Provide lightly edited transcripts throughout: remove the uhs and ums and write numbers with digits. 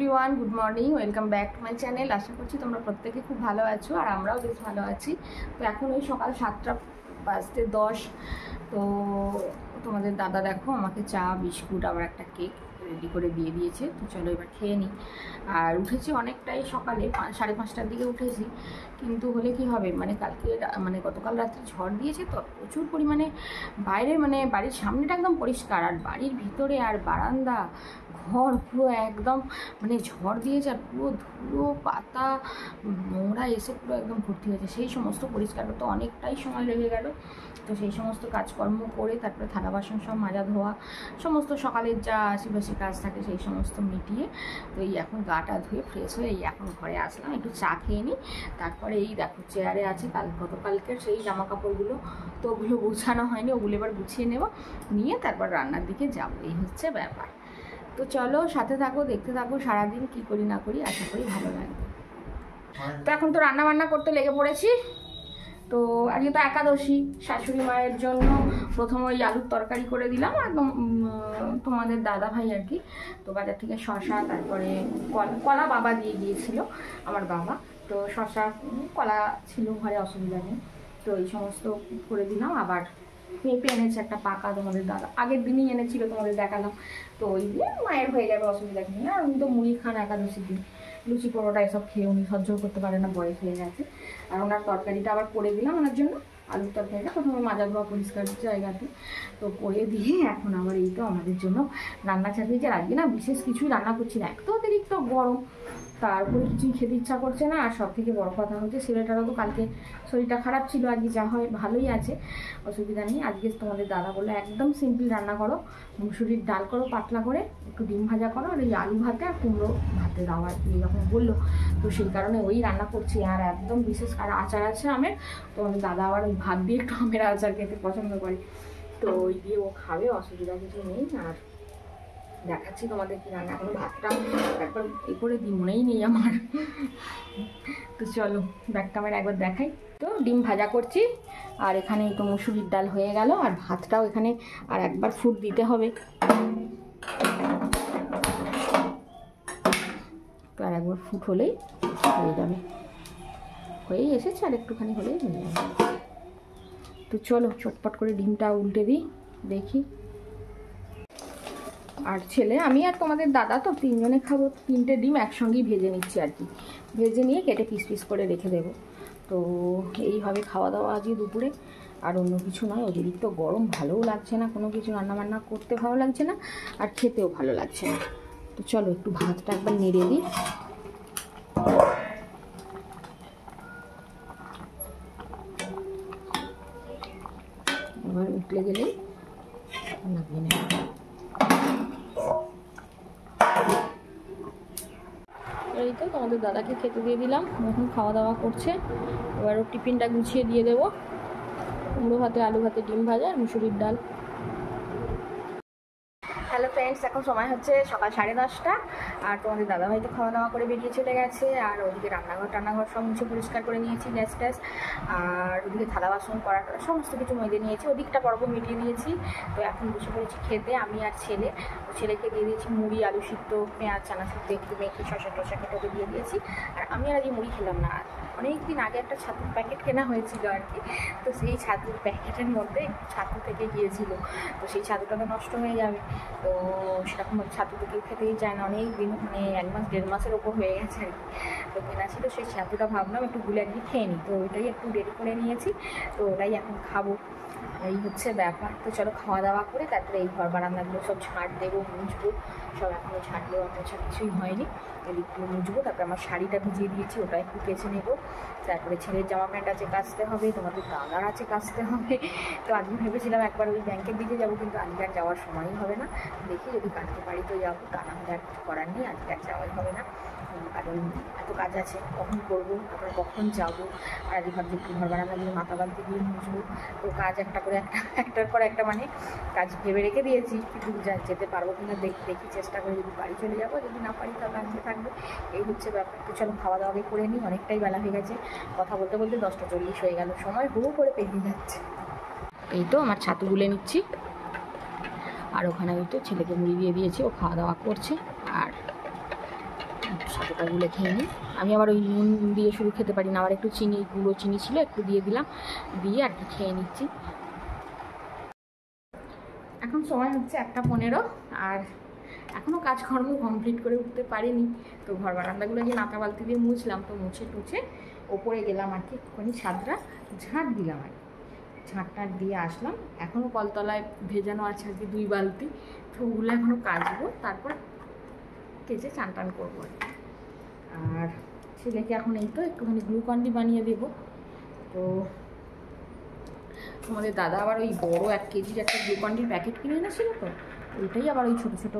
Everyone, good morning, welcome back to my channel. আশা করছি তোমরা প্রত্যেকে খুব ভালো আছো আর আমরাও বেশ ভালো আছি। তো এখন ওই সকাল 7:10। তো তোমাদের দাদা দেখো আমাকে চা বিস্কুট আবার একটা কেক রেডি করে দিয়ে দিয়েছে। তো চলো এবার খেয়ে নিই। আর উঠেছি অনেকটাই সকালে, 5:30টার দিকে উঠেছি, কিন্তু হলে কি হবে, কালকে গতকাল রাত্রে ঝড় দিয়েছে তো প্রচুর পরিমাণে। বাইরে বাড়ির সামনেটা একদম পরিষ্কার, আর বাড়ির ভিতরে আর বারান্দা ঘর পুরো একদম ঝড় দিয়েছে, আর পুরো ধুলো পাতা নোংরা এসে পুরো একদম ভর্তি হয়েছে। সেই সমস্ত পরিষ্কার করতে অনেকটাই সময় লেগে গেল। তো সেই সমস্ত কাজকর্ম করে তারপরে থালা বাসন সব মাজা ধোয়া, সমস্ত সকালের যা আশেপাশে কাজ থাকে সেই সমস্ত মিটিয়ে তো এই এখন গাটা ধুয়ে ফ্রেশ হয়ে এই এখন ঘরে আসলাম, একটু চা খেয়ে নিই। তারপরে এই দেখো চেয়ারে আছে গতকালকের সেই জামা কাপড়গুলো, তো ওগুলো গোছানো হয়নি, ওগুলো এবার গুছিয়ে নেব, নিয়ে তারপর রান্নার দিকে যাবো। এই হচ্ছে ব্যাপার। তো চলো সাথে থাকো, দেখতে থাকো সারাদিন কী করি না করি, আশা করি ভালো লাগবে। তো এখন তো রান্না বান্না করতে লেগে পড়েছি। তো আজকে তো একাদশী, শাশুড়ি মায়ের জন্য প্রথম ওই আলুর তরকারি করে দিলাম, একদম তোমাদের দাদা ভাই আর কি। তো বাজার থেকে শসা, তারপরে কলা বাবা দিয়ে গিয়েছিল আমার বাবা, তো শসা কলা ছিল ঘরে, অসুবিধা নেই। তো এই সমস্ত করে দিলাম। আবার পেঁপে এনেছে একটা পাকা, তোমাদের দাদা আগের দিনই এনেছিল, তোমাদের দেখালাম। তো ওই দিয়ে মায়ের হয়ে যাবে, অসুবিধা নেই। আর উনি তো মুড়ি খান একাদশীর দিন, লুচি পরোটা এসব খেয়ে উনি সহ্য করতে পারে না, বয়স হয়ে গেছে। আর ওনার তরকারিটা আবার করে দিলাম ওনার জন্য, আলুর তরকারিটা প্রথমে মাজা ধোয়া পরিষ্কার জায়গাতে তো করে দিয়ে এখন আবার এই তো আমাদের জন্য রান্না চাপিয়েছে। আর আজকে না বিশেষ কিছুই রান্না করছি না, এত অতিরিক্ত গরম, তারপরে কিছুই খেতে ইচ্ছা করছে না। আর সব থেকে বড় কথা হচ্ছে ছেলেটারও তো কালকে শরীরটা খারাপ ছিল, আজকে যা হয় ভালোই আছে, অসুবিধা নেই। আজকে তোমাদের দাদা বললো একদম সিম্পল রান্না করো, মুসুরির ডাল করো পাতলা করে, একটু ডিম ভাজা করো, আর এই আলু ভাতে আর কুমড়ো ভাতে দাও আর কি, এরকম বললো। তো সেই কারণে ওই রান্না করছি। আর একদম বিশেষ আর আচার আছে আমের, তো আমাদের দাদা আবার ওই ভাত দিয়ে একটু আমের আচার খেতে পছন্দ করে, তো ওই দিয়ে ও খাবে, অসুবিধা কিছু নেই। আর দেখাচ্ছি তোমাদের কি রান্না, এখন ভাতটা একবার এই করে দিই, মনেই নেই আমার। তো চলো ব্যাক ক্যামেরা একবার দেখাই। তো ডিম ভাজা করছি, আর এখানে তো মুসুরির ডাল হয়ে গেল, আর ভাতটাও এখানে আর একবার ফুট দিতে হবে, তো আর একবার ফুট হলেই হয়ে যাবে, হয়েই এসেছে, আর একটুখানি হলেই হয়ে যাবে। তো চলো চটপট করে ডিমটা উল্টে দিই, দেখি। আর ছেলে আমি আর তোমাদের দাদা তো তিনজনে খাবো, 3টে ডিম একসঙ্গেই ভেজে নিচ্ছি আর কি, ভেজে নিয়ে কেটে পিস পিস করে রেখে দেবো। তো এইভাবে খাওয়া দাওয়া আজকে দুপুরে, আর অন্য কিছু নয়। অতিরিক্ত গরম, ভালোও লাগছে না, কোনো কিছু রান্নাবান্না করতে ভালো লাগছে না, আর খেতেও ভালো লাগছে না। তো চলো একটু ভাতটা একবার নেড়ে দিই। এবার উঠলে গেলেই নামিয়ে নেব। এই তো তোমাদের দাদাকে খেতে দিয়ে দিলাম, এখন খাওয়া দাওয়া করছে। এবার ওর টিফিনটা গুছিয়ে দিয়ে দেবো, কুমড়ো ভাতে, আলু ভাতে, ডিম ভাজা আর মুসুরির ডাল। হ্যালো ফ্রেন্ডস, এখন সময় হচ্ছে সকাল 10:30, আর তোমাদের দাদাভাই তো খাওয়া দাওয়া করে বেরিয়ে চলে গেছে। আর ওদিকে রান্নাঘর সব মুছে পরিষ্কার করে নিয়েছি, গ্যাস ট্যাস, আর ওদিকে থালা বাসন করাটা সমস্ত কিছু মেজে নিয়েছি, ওদিকটা পর্ব মিটিয়ে দিয়েছি। তো এখন বসে পড়েছি খেতে, আমি আর ছেলেকে দিয়ে দিয়েছি মুড়ি, আলু সিদ্ধ, পেঁয়াজ, চানা সিদ্ধ একটু মেখে শসা টসা কেটে দিয়ে দিয়েছি। আর আমি আর আজকে মুড়ি খেলাম না, অনেক দিন আগে একটা ছাতুর প্যাকেট কেনা হয়েছিল আর কি, তো সেই ছাতুর প্যাকেটের মধ্যে ছাতু থেকে গিয়েছিল, তো সেই ছাতুটা তো নষ্ট হয়ে যাবে। তো সেরকম ছাতু তো কেউ খেতেই চায় না, অনেক দিন 1 মাস 1.5 মাসের ওপর হয়ে গেছে আর কি। তো কেনা ছিল সেই ছাতুটা, ভাবলাম একটু গুলে একদিন খেয়ে নিই, তো ওইটাই একটু রেডি করে নিয়েছি, তো ওটাই এখন খাবো। এই হচ্ছে ব্যাপার। তো চলো খাওয়া দাওয়া করে তারপরে এই ঘর বারান্দাগুলো সব ঝাঁট দেবো, মুছবো, সব এখনও ঝাঁট দেওয়া মোছা কিছুই হয়নি, এদিকগুলো মুছবো। তারপরে আমার শাড়িটা ভিজিয়ে দিয়েছি, ওটা একটু কেচে নেবো। তারপরে ছেলের জামা প্যান্ট আছে কাচতে হবে, তোমাদের দাদার আছে কাচতে হবে। তো আজকে ভেবেছিলাম একবার ওই ব্যাংকের দিকে যাবো, কিন্তু আজকে আর যাওয়ার সময়ই হবে না, দেখি যদি কালকে বাড়িতে যাবো, তা না হলে আর কিছু করার নেই, আজকে আর যাওয়াই হবে না, কারণ এত কাজ আছে, কখন করবো তারপরে কখন যাবো। আর আজকে ভাবছি একটু ঘর বারান্দাগুলো মাথা বাঁধতে দিয়ে মুছবো। তো কাজ একটার পর একটা কাজ ভেবে রেখে দিয়েছি, কিন্তু যেতে পারবো কিনা দেখি চেষ্টা করে, যদি বাড়ি চলে যাবো, যদি না পারি তাহলে আজকে থাকবে। এই হচ্ছে ব্যাপার। তো চলো খাওয়া দাওয়া করে নিই, অনেকটাই বেলা হয়ে গেছে, কথা বলতে বলতে 10:40 হয়ে গেল, সময় হুড়ো করে পেরিয়ে যাচ্ছে। এই তো আমার ছাতু গুলে নিচ্ছি, আর ওখানে ওই তো ছেলেকে মুড়ি দিয়ে দিয়েছি, ও খাওয়া দাওয়া করছে। আর সাথেটা গুলে খেয়ে নিই। আমি আবার ওই নুন দিয়ে শুরু খেতে পারি না, আবার একটু চিনি, গুঁড়ো চিনি ছিল একটু দিয়ে দিলাম, দিয়ে আর কি খেয়ে নিচ্ছি। এখন সময় হচ্ছে 1:15, আর এখনও কাজকর্ম কমপ্লিট করে উঠতে পারিনি। তো ঘর বারান্দাগুলো যে নাতা বালতি দিয়ে মুছলাম, তো মুছে টুছে ওপরে গেলাম আর কি, একটুখানি ছাদরা ঝাঁট দিলাম আর কি, ঝাঁট দিয়ে আসলাম। এখনও কলতলায় ভেজানো আছে আর কি 2 বালতি, তো ওগুলো এখনও কাচবো, তারপর কেচে চান টান করবো আর কি। আর ছেলেকে এখন এই তো একটুখানি গ্লুকন্ডি বানিয়ে দেবো। তো আমাদের দাদা আবার ওই বড় 1 কেজির একটা গ্লুকন্ডির প্যাকেট কিনে এনেছিল, তো ওইটাই আবার ওই ছোটো ছোটো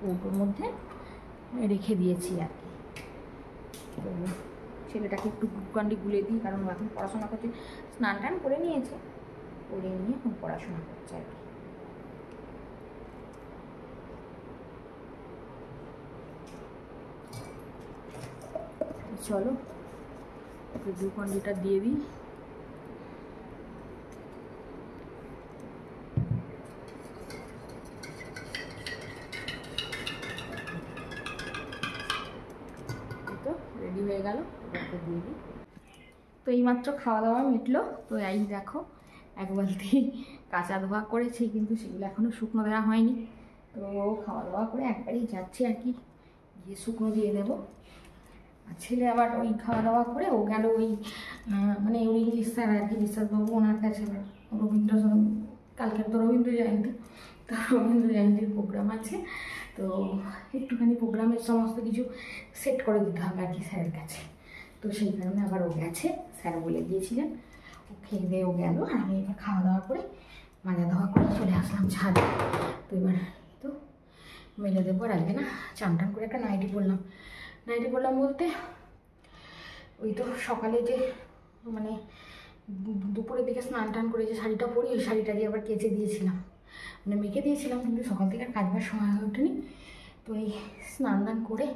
কৌটোর মধ্যে রেখে দিয়েছি আর কি। তো ছেলেটাকে একটু গ্লুকন্ডি গুলে দিই, কারণ এখন পড়াশোনা করছে, স্নান টান করে নিয়েছে, করে নিয়ে এখন পড়াশোনা করছে আর কি। চলো একটু গ্লুকন্ডিটা দিয়ে দিই। তো রেডি হয়ে গেল, এবারটা দিয়ে দিই। তো এইমাত্র খাওয়া দাওয়া মিটলো, তো এই দেখো 1 বালতি কাঁচা ধোয়া করেছি, কিন্তু সেগুলো এখনও শুকনো দেওয়া হয়নি। তো খাওয়া দাওয়া করে একবারেই যাচ্ছি আর কি, গিয়ে শুকনো দিয়ে দেবো। আর ছেলে আবার ওই খাওয়া দাওয়া করে ও গেল ওই মানে ওই ইংলিশ স্যার আর কি, বিশ্বাসবাবু, ওনার কাছে রবীন্দ্র, কালকে তো রবীন্দ্র জয়ন্তী, তো রবীন্দ্র জয়ন্তীর প্রোগ্রাম আছে, তো একটুখানি প্রোগ্রামের সমস্ত কিছু সেট করে দিতে হবে আর কি স্যারের কাছে। তো সেই কারণে আবার ও গেছে, স্যার বলে দিয়েছিলেন। ও খেয়ে দিয়ে ও গেল, আর আমি এবার খাওয়া দাওয়া করে মাজা দাওয়া করে চলে আসলাম ছাদে। তো এবার তো মেলে দেবো, আর আজকে না চান টান করে একটা নাইটি পরলাম। নাইটি পরলাম বলতে ওই তো সকালে যে মানে দুপুরের দিকে স্নান টান করে যে শাড়িটা পরি, ওই শাড়িটা দিয়ে আবার কেচে দিয়েছিলাম, মানে মেখে দিয়েছিলাম, কিন্তু সকাল থেকে আর কাচবার সময় হয়ে ওঠেনি। তো এই স্নান দান করে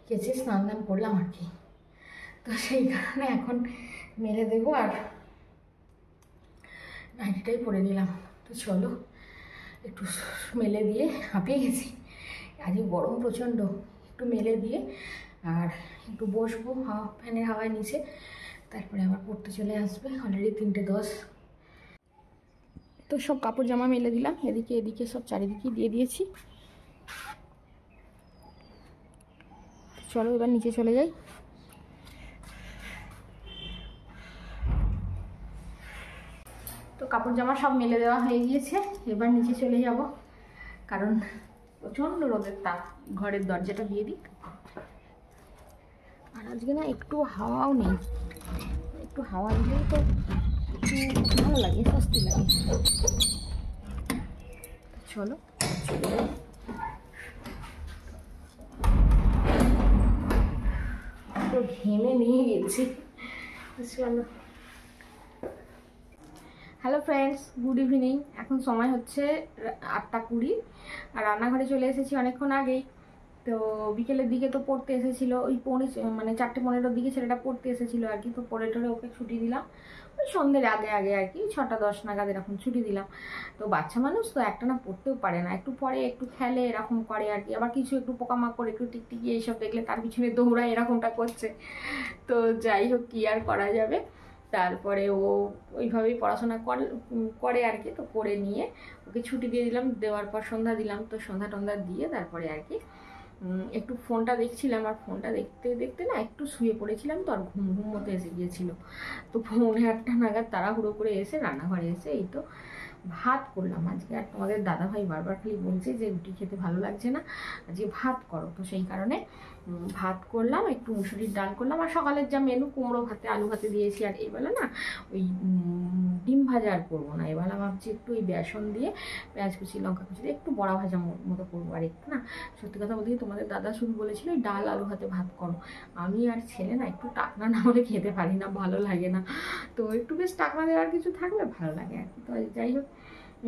কেচে স্নান দান করলাম আর কি। তো সেই কারণে এখন মেলে দেবো, আর নাইটিটাই পরে নিলাম। তো চলো একটু মেলে দিয়ে, হাঁপিয়ে গেছি আজকে, গরম প্রচণ্ড, একটু মেলে দিয়ে আর একটু বসবো ফ্যানের হাওয়ায় নিচে, তারপরে আবার পড়তে চলে আসবে। অলরেডি 3:10। তো সব কাপড় জামা মেলে দিলাম, এদিকে এদিকে সব চারিদিকে দিয়ে দিয়েছি। চলো এবার নিচে চলে যাই। তো কাপড় জামা সব মেলে দেওয়া হয়ে গিয়েছে, এবার নিচে চলে যাব, কারণ প্রচণ্ড রোদের তাপ। ঘরের দরজাটা দিয়ে দিই, আর আজকে না একটু হাওয়াও নেই, একটু হাওয়া দিলেই তো একটু ভালো লাগে, স্বস্তি লাগে। চলো তো ঘেমে নিয়ে গেছি। চলো, হ্যালো ফ্রেন্ডস, গুড ইভিনিং। এখন সময় হচ্ছে 8:20, আর রান্নাঘরে চলে এসেছি অনেকক্ষণ আগেই। তো বিকেলের দিকে তো পড়তে এসেছিলো, ওই 4:15 দিকে ছেলেটা পড়তে এসেছিলো আর কি। তো পড়ে টরে ওকে ছুটি দিলাম, ওই সন্ধ্যের আগে আগে আর কি, 6:10 নাগাদ এরকম ছুটি দিলাম। তো বাচ্চা মানুষ তো একটানা পড়তেও পারে না, একটু পরে একটু খেলে এরকম করে আর কি। আবার কিছু একটু পোকামাকড়, একটু টিকটিকি এইসব দেখলে তার পিছনে দৌড়ায়, এরকমটা করছে। তো যাই হোক, কি আর করা যাবে। তারপরে ও ওইভাবেই পড়াশোনা করে আর কি। তো করে নিয়ে ওকে ছুটি দিয়ে দিলাম, দেওয়ার পর সন্ধ্যা দিলাম। তো সন্ধ্যা টন্ধ্যা দিয়ে তারপরে আর কি একটু ফোনটা দেখছিলাম, আর ফোনটা দেখতে দেখতে না একটু শুয়ে পড়েছিলাম, তো আর ঘুম মতো এসে গিয়েছিলো। তো 8:45 নাগাদ তাড়াহুড়ো করে এসে রান্নাঘরে এসে এই তো ভাত করলাম আজকে। আর তোমাদের দাদাভাই বারবার খালি বলছে যে রুটি খেতে ভালো লাগছে না, আজকে ভাত করো। তো সেই কারণে ভাত করলাম, একটু মুসুরির ডাল করলাম, আর সকালের যা মেনু কুমড়ো ভাতে আলু ভাতে দিয়েছি। আর এবেলা না ওই ডিম ভাজা আর করবো না, এবেলা ভাবছি একটু ওই বেসন দিয়ে পেঁয়াজ কুচি লঙ্কা কুচি দিয়ে একটু বড়া ভাজা মতো করবো। আর একটু না সত্যি কথা বলতে তোমাদের দাদা শুধু বলেছিল ওই ডাল আলু ভাতে ভাত করো। আমি আর ছেলে না একটু টাকনা না হলে খেতে পারি না, ভালো লাগে না। তো একটু বেশ টাকনা দেওয়ার কিছু থাকলে ভালো লাগে আর কি। তো যাই হোক,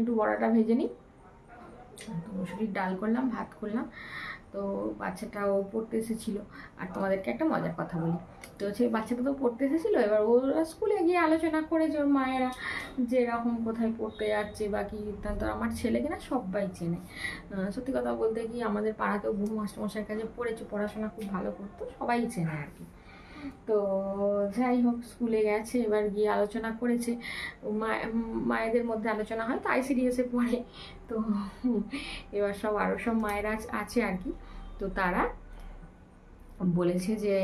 একটু বড়াটা ভেজে নিই। তো মুসুরির ডাল করলাম, ভাত করলাম। তো বাচ্চাটাও পড়তে এসেছিলো। আর তোমাদেরকে একটা মজার কথা বলি, তো সেই বাচ্চাটা তো পড়তে এসেছিলো, এবার ওরা স্কুলে গিয়ে আলোচনা করেছে ওর মায়েরা যে এরকম কোথায় পড়তে যাচ্ছে বা কি। তো আমার ছেলেকে না সবাই চেনে, সত্যি কথা বলতে কি আমাদের পাড়াতেও বহু মাস্টারমশাইয়ের কাছে পড়েছে, পড়াশোনা খুব ভালো করতো, সবাই চেনে আর কি। তো যাই হোক, স্কুলে গেছে, এবার গিয়ে আলোচনা করেছে, মায়েদের মধ্যে আলোচনা হয় তো আইসিডিএসে পড়ে, তো এবার আরও সব মায়েরা আছে আর কি। তো তারা বলেছে যে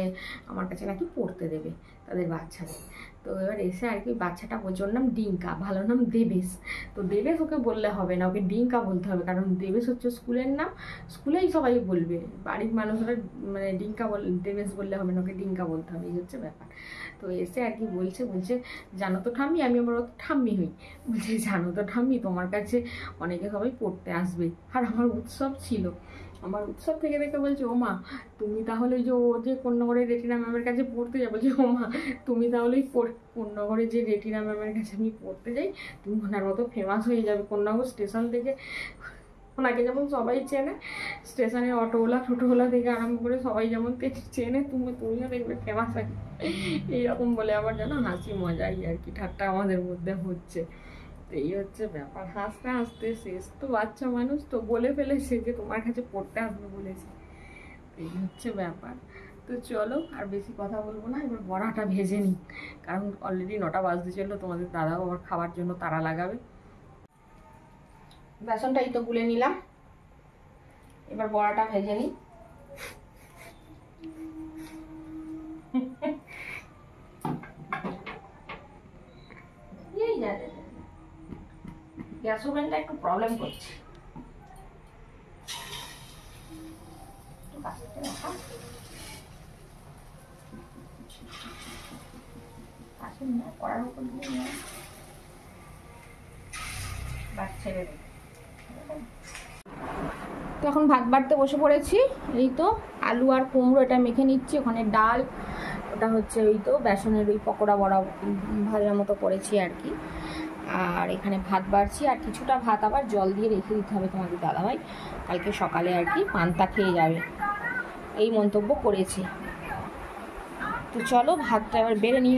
আমার কাছে নাকি পড়তে দেবে তাদের বাচ্চাদের। তো এবার এসে আর কি, বাচ্চাটা ওর নাম ডিঙ্কা, ভালো নাম দেবেশ। তো দেবেশ ওকে বললে হবে না, ওকে ডিঙ্কা বলতে হবে, কারণ দেবেশ হচ্ছে স্কুলের নাম, স্কুলেই সবাই বলবে, বাড়ির মানুষরা মানে ডিঙ্কা দেবেশ বললে হবে না, ওকে ডিঙ্কা বলতে হবে, এই হচ্ছে ব্যাপার। তো এসে আর কি বলছে জানো তো ঠাম্মি, আমি আবার ঠাম্মি হই, বলছে জানো তো ঠাম্মি তোমার কাছে অনেকে সবাই পড়তে আসবে, আর আমার উৎসব ছিল, আমার উৎসব থেকে দেখে বলছে ও মা তুমি তাহলে ও যে কোন্নগরের রেটিনা ম্যামের কাছে পড়তে যাবো, বলছে ও মা তুমি তাহলে কোন্নগরে যে রেটিনা ম্যামের কাছে আমি পড়তে যাই, তুমি ওনার মতো ফেমাস হয়ে যাবে। কোন্নগর স্টেশন থেকে ওনাকে যেমন সবাই চেনে, স্টেশনের অটোওয়ালা টোটোওয়ালা থেকে আরম্ভ করে সবাই যেমন চেনে, তুমিও দেখবে ফেমাস হয়, এইরকম বলে আবার যেন হাসি মজাই আর কি, ঠাট্টা আমাদের মধ্যে হচ্ছে। তো এই হচ্ছে ব্যাপার, হাসতে হাসতে শেষ। তো বাচ্চা মানুষ তো বলে ফেলেছে যে তোমার কাছে পড়তে আসবে বলেছে, এই হচ্ছে ব্যাপার। তো চলো আর বেশি কথা বলবো না, এবার বড়াটা ভেজে নিই, কারণ অলরেডি 9টা বাজতে চললো, তোমাদের দাদাও আবার খাবার জন্য তাড়া লাগাবে। বেসনটা এই তো গুলে নিলাম, এবার বড়াটা ভেজে নিই। এই জানে গ্যাস ওভেনটা একটু প্রবলেম করছে, কড়ার উপর দিয়ে ছেড়ে দেব। তো এখন ভাত বাড়তে বসে পড়েছি, এই তো আলু আর কুমড়ো এটা মেখে নিচ্ছি, ওখানে ডাল, ওটা হচ্ছে ওই তো বেসনের ওই পকোড়া বড়া ভাজার মতো করেছি আর কি। আর এখানে ভাত বাড়ছি, আর কিছুটা ভাত আবার জল দিয়ে রেখে দিতে হবে তোমাদের দাদাভাই, কালকে সকালে আর কি পান্তা খেয়ে যাবে, এই মন্তব্য করেছে। তো চলো ভাতটা এবার বেড়ে নিই।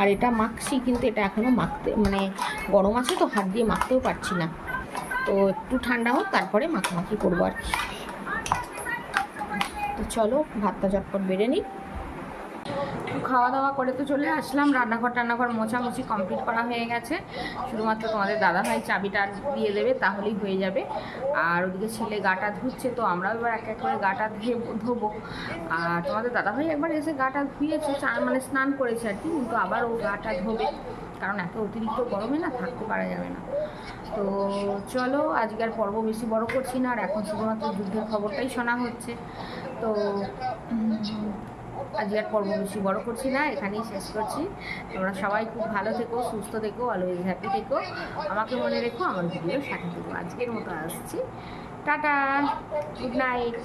আর এটা মাখছি, কিন্তু এটা এখনও মাখতে মানে গরম আছে তো হাত দিয়ে মাখতেও পারছি না, তো একটু ঠান্ডা হোক তারপরে মাখামাখি করবো আর কি। তো চলো ভাতটা চটপট বেড়ে নিই। খাওয়া দাওয়া করে তো চলে আসলাম, রান্নাঘর মোছামুছি কমপ্লিট করা হয়ে গেছে, শুধুমাত্র তোমাদের দাদাভাই চাবিটা দিয়ে দেবে তাহলেই হয়ে যাবে। আর ওদিকে ছেলে গাটা ধুচ্ছে, তো আমরাও এবার এক এক করে গাটা ধোবো। আর তোমাদের দাদাভাই একবার এসে গাটা ধুয়েছে, মানে স্নান করেছে আর কি, কিন্তু আবার ও গাটা ধোবে, কারণ এত অতিরিক্ত গরমে না থাকতে পারা যাবে না। তো চলো আজকের পর্ব বেশি বড় করছি না, আর এখন শুধুমাত্র যুদ্ধের খবরটাই শোনা হচ্ছে। তো আজকের পর্ব বেশি বড় করছি না, এখানেই শেষ করছি। তোমরা সবাই খুব ভালো থেকো, সুস্থ থেকো, অলওয়েজ হ্যাপি থেকো, আমাকে মনে রেখো, আমার ভিডিও সাথে থেকো। আজকের মতো আসছি, টাটা, গুড নাইট।